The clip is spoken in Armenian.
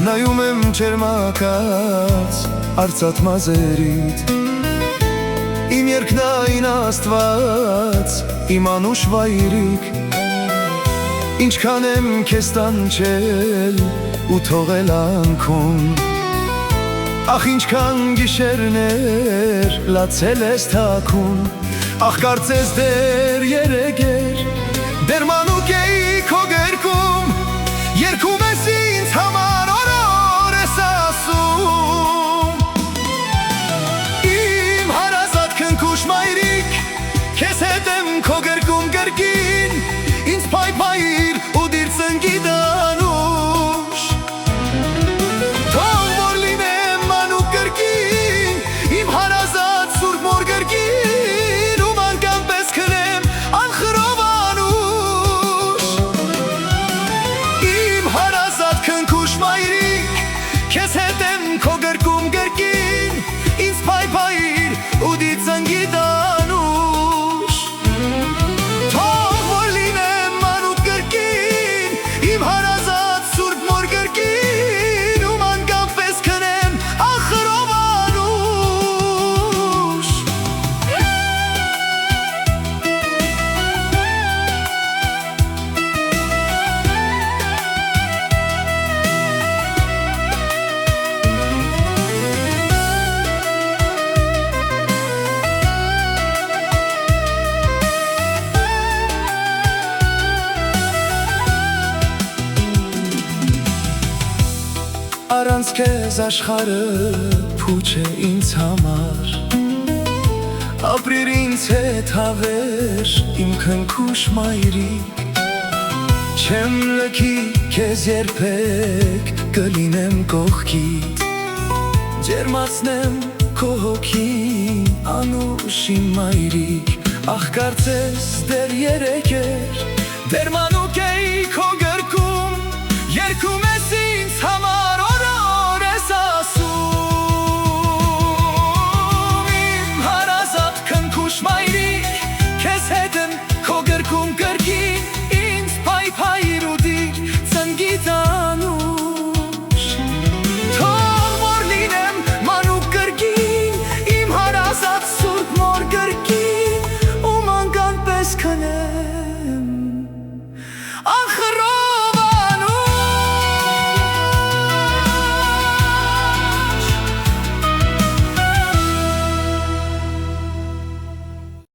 նայում եմ ճերմակած արծաթ մազերիդ, իմ երկնային Աստված, իմ անուշ վայրիկ, ինչքան եմ քեզ տանջել ու թողել անքուն, ախ ինչքան գիշերներ լացել ես թաքուն, ախ կարծես դեր երեգեր, դեր մանուկ էի քո գերքում, երգում ես ինձ համար օրոր ես ասում, իմ հարազատ քնքուշ մայրիկ, քեզ հետ եմ քո գերքում գրկին, ինձ փայփայիր ու դիր ծնկի դանուշ, թող որ լինեմ մանուկ գրկին, իմ հարազատ սուրբ մոր գրկին, ու մանկան պես քնեմ անխրով անուշ, իմ հարազատ քնքուշ մայրիկ, քեզ հետ եմ քո գրկում գրկին, ինձ փայփայիր ու դիր ծնկի դանուշ, թող որ լինեմ մանուկ գրկին, իմ հարազատ սուրբ մոր գրկին, ու մանկան պես քնեմ անխրով անուշ։ Առանց քեզ աշխարհը փուչ է ինձ համար, ապրիր ինձ հետ հավեր իմ քնքուշ մայրիկ, չեմ լքի քեզ երբեք կլինեմ կողքիդ, ջերմացնեմ քո հոգին անուշ իմ մայրիկ, ախ կարծես դեր երեգեր, դեր մանուկ էի քո